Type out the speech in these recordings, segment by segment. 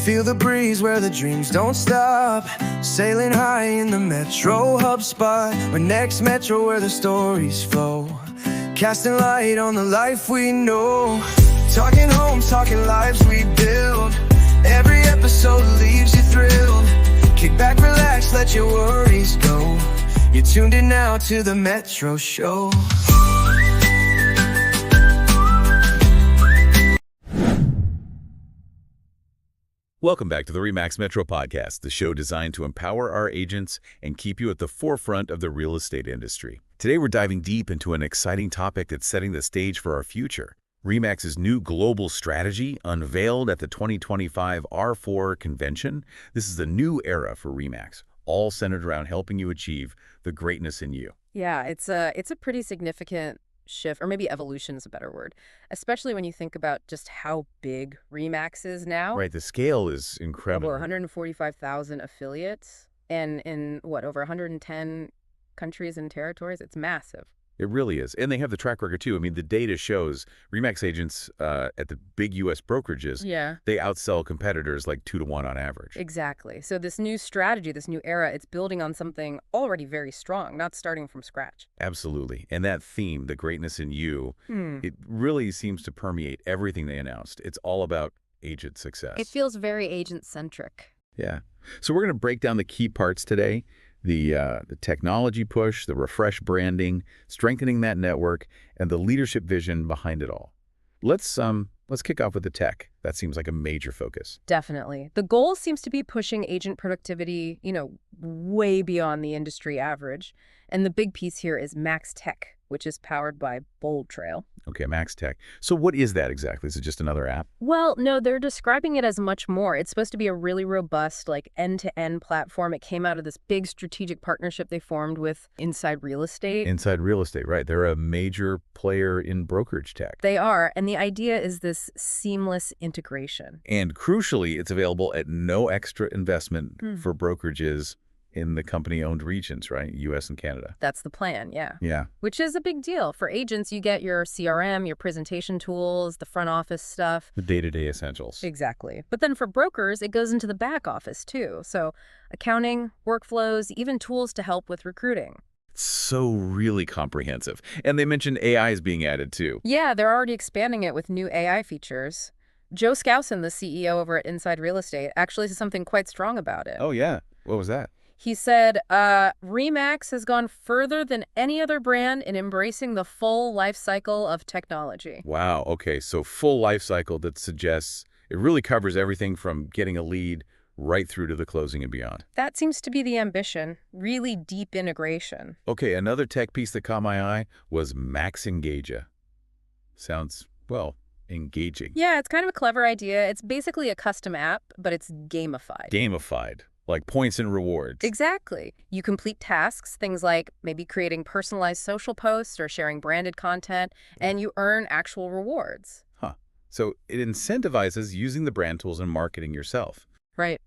Feel the breeze where the dreams don't stop. Sailing high in the Metro hub spot. Where next Metro, where the stories flow. Casting light on the life we know. Talking homes, talking lives we build. Every episode leaves you thrilled. Kick back, relax, let your worries go. You're tuned in now to the Metro Show. Welcome back to the RE/MAX Metro Podcast, the show designed to empower our agents and keep you at the forefront of the real estate industry. Today, we're diving deep into an exciting topic that's setting the stage for our future. RE/MAX's new global strategy unveiled at the 2025 R4 convention. This is the new era for RE/MAX, all centered around helping you achieve the greatness in you. Yeah, it's a pretty significant shift, or maybe evolution is a better word, especially when you think about just how big RE/MAX is now. Right, the scale is incredible. Over 145,000 affiliates, and in over 110 countries and territories. It's massive. It really is. And they have the track record, too. I mean, the data shows RE/MAX agents at the big U.S. brokerages, they outsell competitors like 2-to-1 on average. Exactly. So this new strategy, this new era, it's building on something already very strong, not starting from scratch. Absolutely. And that theme, the greatness in you, it really seems to permeate everything they announced. It's all about agent success. It feels very agent-centric. Yeah. So we're going to break down the key parts today. The technology push, the refresh branding, strengthening that network, and the leadership vision behind it all. Let's kick off with the tech. That seems like a major focus. Definitely. The goal seems to be pushing agent productivity, way beyond the industry average. And the big piece here is Max Tech, which is powered by Bold Trail. Okay, Max Tech. So what is that exactly? Is it just another app? Well, no, they're describing it as much more. It's supposed to be a really robust, end-to-end platform. It came out of this big strategic partnership they formed with Inside Real Estate. Inside Real Estate, right. They're a major player in brokerage tech. They are, and the idea is this seamless integration. And crucially, it's available at no extra investment for brokerages in the company-owned regions, right? U.S. and Canada. That's the plan, yeah. Yeah. Which is a big deal. For agents, you get your CRM, your presentation tools, the front office stuff. The day-to-day essentials. Exactly. But then for brokers, it goes into the back office, too. So accounting, workflows, even tools to help with recruiting. It's so really comprehensive. And they mentioned AI is being added, too. Yeah, they're already expanding it with new AI features. Joe Skousen, the CEO over at Inside Real Estate, actually said something quite strong about it. Oh, yeah. What was that? He said, RE/MAX has gone further than any other brand in embracing the full life cycle of technology. Wow. Okay. So full life cycle that suggests it really covers everything from getting a lead right through to the closing and beyond. That seems to be the ambition. Really deep integration. Okay. Another tech piece that caught my eye was Max Engager. Sounds, engaging. Yeah, it's kind of a clever idea. It's basically a custom app, but it's gamified. Gamified. Like points and rewards. Exactly. You complete tasks, things like maybe creating personalized social posts or sharing branded content, and you earn actual rewards. Huh. So it incentivizes using the brand tools and marketing yourself. Right.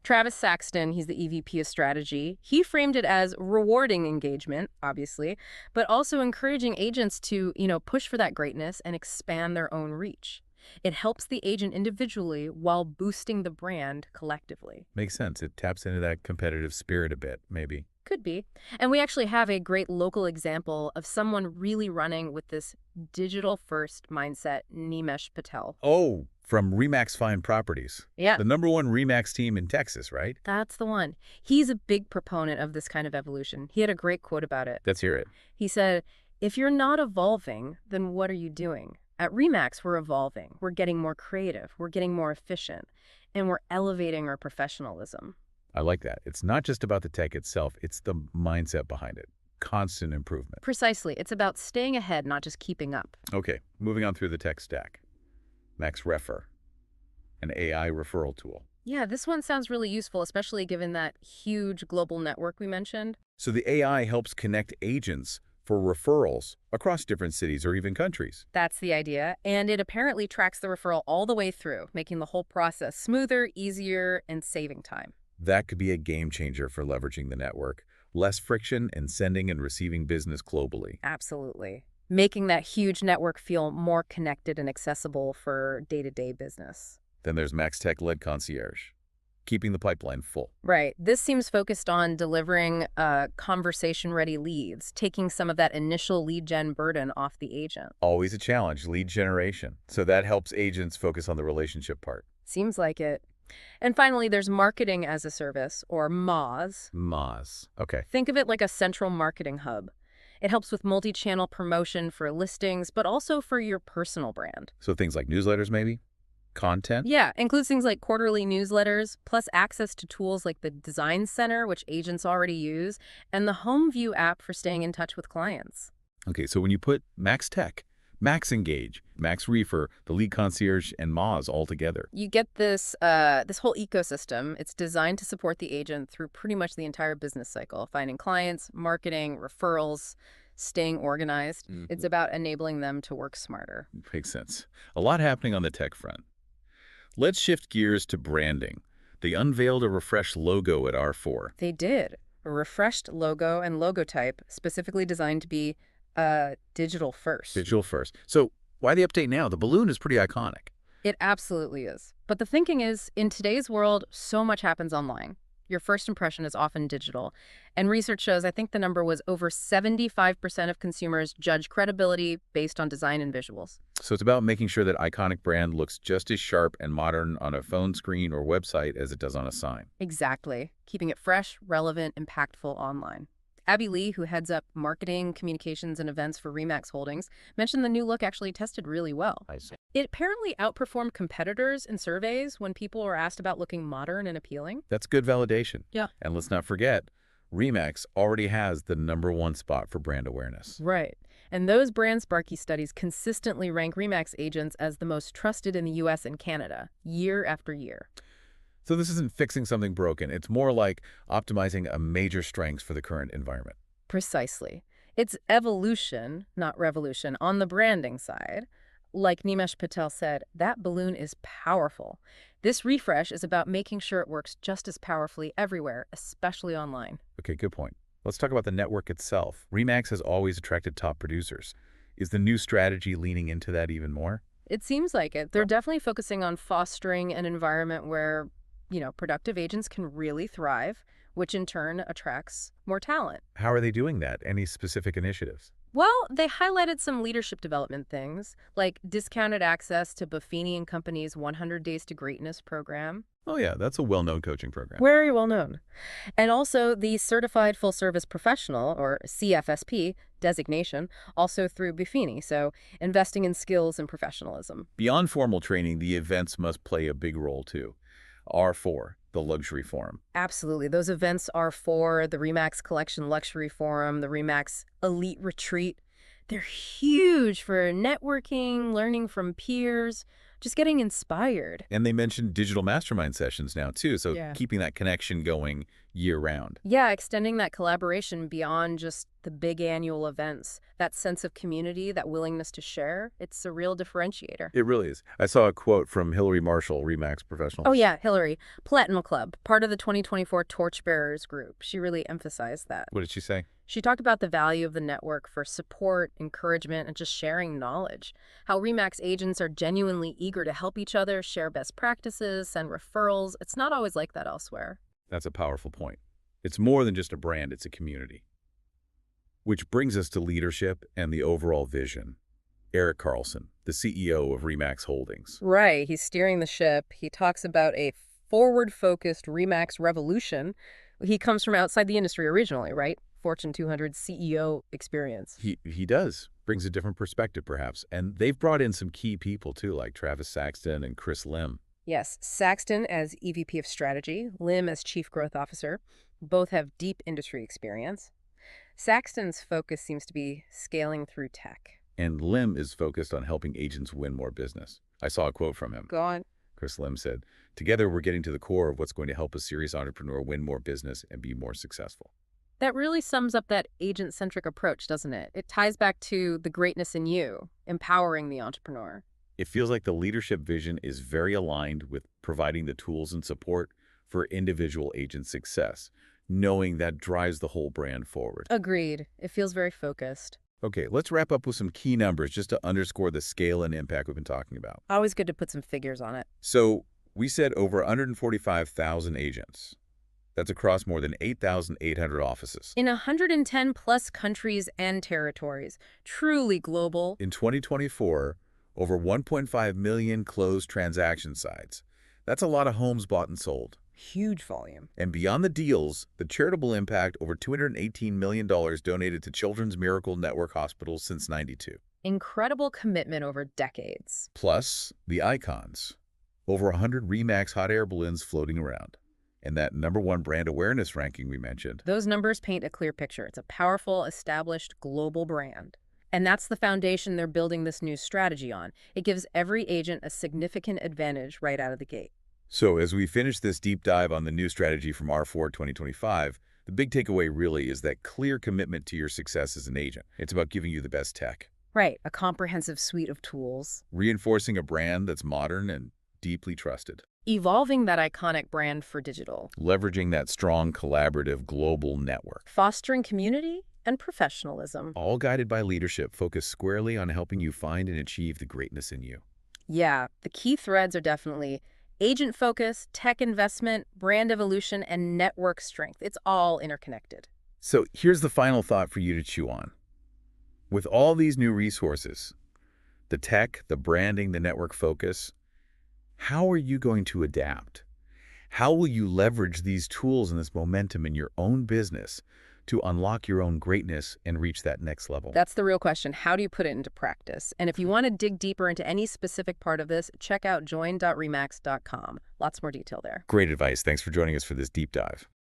Travis Saxton, he's the EVP of strategy. He framed it as rewarding engagement, obviously, but also encouraging agents to, push for that greatness and expand their own reach. It helps the agent individually while boosting the brand collectively. Makes sense. It taps into that competitive spirit a bit, maybe. Could be. And we actually have a great local example of someone really running with this digital-first mindset, Nimesh Patel. Oh, from RE/MAX Fine Properties. Yeah. The #1 RE/MAX team in Texas, right? That's the one. He's a big proponent of this kind of evolution. He had a great quote about it. Let's hear it. He said, "If you're not evolving, then what are you doing? At RE/MAX, we're evolving. We're getting more creative. We're getting more efficient. And we're elevating our professionalism." I like that. It's not just about the tech itself. It's the mindset behind it. Constant improvement. Precisely. It's about staying ahead, not just keeping up. Okay, moving on through the tech stack. Max Refer, an AI referral tool. Yeah, this one sounds really useful, especially given that huge global network we mentioned. So the AI helps connect agents for referrals across different cities or even countries. That's the idea. And it apparently tracks the referral all the way through, making the whole process smoother, easier, and saving time. That could be a game changer for leveraging the network. Less friction in sending and receiving business globally. Absolutely. Making that huge network feel more connected and accessible for day-to-day business. Then there's MaxTech-led concierge, keeping the pipeline full. Right. This seems focused on delivering conversation-ready leads, taking some of that initial lead gen burden off the agent. Always a challenge, lead generation. So that helps agents focus on the relationship part. Seems like it. And finally, there's marketing as a service, or MaaS. MaaS. Okay. Think of it like a central marketing hub. It helps with multi-channel promotion for listings, but also for your personal brand. So things like newsletters, maybe? Content? Yeah, includes things like quarterly newsletters, plus access to tools like the Design Center, which agents already use, and the Home View app for staying in touch with clients. Okay, so when you put MaxTech, MaxEngage, MaxRefer, the lead concierge, and MaaS all together, You get this whole ecosystem. It's designed to support the agent through pretty much the entire business cycle, finding clients, marketing, referrals, staying organized. It's about enabling them to work smarter. makes sense. A lot happening on the tech front. Let's shift gears to branding. They unveiled a refreshed logo at R4. They did. A refreshed logo and logotype specifically designed to be digital first. Digital first. So why the update now? The balloon is pretty iconic. It absolutely is. But the thinking is, in today's world, so much happens online. Your first impression is often digital. And research shows, I think the number was over 75% of consumers judge credibility based on design and visuals. So it's about making sure that iconic brand looks just as sharp and modern on a phone screen or website as it does on a sign. Exactly. Keeping it fresh, relevant, impactful online. Abby Lee, who heads up marketing, communications, and events for RE/MAX Holdings, mentioned the new look actually tested really well. I see. It apparently outperformed competitors in surveys when people were asked about looking modern and appealing. That's good validation. Yeah. And let's not forget, RE/MAX already has the #1 spot for brand awareness. Right. And those Brand Sparky studies consistently rank RE/MAX agents as the most trusted in the U.S. and Canada, year after year. So this isn't fixing something broken. It's more like optimizing a major strengths for the current environment. Precisely. It's evolution, not revolution, on the branding side. Like Nimesh Patel said, that balloon is powerful. This refresh is about making sure it works just as powerfully everywhere, especially online. Okay, good point. Let's talk about the network itself. RE/MAX has always attracted top producers. Is the new strategy leaning into that even more? It seems like it. They're definitely focusing on fostering an environment where, productive agents can really thrive, which in turn attracts more talent. How are they doing that? Any specific initiatives? Well, they highlighted some leadership development things, like discounted access to Buffini and Company's 100 Days to Greatness program. Oh yeah, that's a well-known coaching program. Very well known. And also the Certified Full Service Professional, or CFSP, designation, also through Buffini, so investing in skills and professionalism. Beyond formal training, the events must play a big role too. R4, the luxury forum. Absolutely. Those events are for the RE/MAX Collection Luxury Forum, the RE/MAX Elite Retreat. They're huge for networking, learning from peers, just getting inspired. And they mentioned digital mastermind sessions now too, so Yeah. keeping that connection going year-round. Yeah, extending that collaboration beyond just the big annual events. That sense of community, that willingness to share, it's a real differentiator. It really is. I saw a quote from Hillary Marshall, RE/MAX professional. Oh yeah, Hillary, Platinum Club, part of the 2024 Torchbearers group. She really emphasized that. What did she say? She talked about the value of the network for support, encouragement, and just sharing knowledge. How RE/MAX agents are genuinely eager to help each other, share best practices, send referrals. It's not always like that elsewhere. That's a powerful point. It's more than just a brand, it's a community. Which brings us to leadership and the overall vision. Eric Carlson, the CEO of RE/MAX Holdings. Right, he's steering the ship. He talks about a forward-focused RE/MAX revolution. He comes from outside the industry originally, right? Fortune 200 CEO experience. He does. Brings a different perspective, perhaps. And they've brought in some key people, too, like Travis Saxton and Chris Lim. Yes, Saxton as EVP of Strategy, Lim as Chief Growth Officer. Both have deep industry experience. Saxton's focus seems to be scaling through tech. And Lim is focused on helping agents win more business. I saw a quote from him. Go on. Chris Lim said, "Together, we're getting to the core of what's going to help a serious entrepreneur win more business and be more successful." That really sums up that agent-centric approach, doesn't it? It ties back to the greatness in you, empowering the entrepreneur. It feels like the leadership vision is very aligned with providing the tools and support for individual agent success, knowing that drives the whole brand forward. Agreed. It feels very focused. Okay, let's wrap up with some key numbers just to underscore the scale and impact we've been talking about. Always good to put some figures on it. So We said over 145,000 agents. That's across more than 8,800 offices. In 110 plus countries and territories. Truly global. In 2024, over 1.5 million closed transaction sites. That's a lot of homes bought and sold. Huge volume. And beyond the deals, the charitable impact, over $218 million donated to Children's Miracle Network hospitals since '92. Incredible commitment over decades. Plus, the icons. Over 100 RE/MAX hot air balloons floating around. And that #1 brand awareness ranking we mentioned. Those numbers paint a clear picture. It's a powerful, established global brand. And that's the foundation they're building this new strategy on. It gives every agent a significant advantage right out of the gate. So as we finish this deep dive on the new strategy from R4 2025, the big takeaway really is that clear commitment to your success as an agent. It's about giving you the best tech. Right, a comprehensive suite of tools. Reinforcing a brand that's modern and deeply trusted. Evolving that iconic brand for digital. Leveraging that strong, collaborative, global network. Fostering community and professionalism. All guided by leadership focused squarely on helping you find and achieve the greatness in you. Yeah, the key threads are definitely agent focus, tech investment, brand evolution, and network strength. It's all interconnected. So here's the final thought for you to chew on. With all these new resources, the tech, the branding, the network focus, how are you going to adapt? How will you leverage these tools and this momentum in your own business to unlock your own greatness and reach that next level? That's the real question. How do you put it into practice? And if you want to dig deeper into any specific part of this, check out join.remax.com. Lots more detail there. Great advice. Thanks for joining us for this deep dive.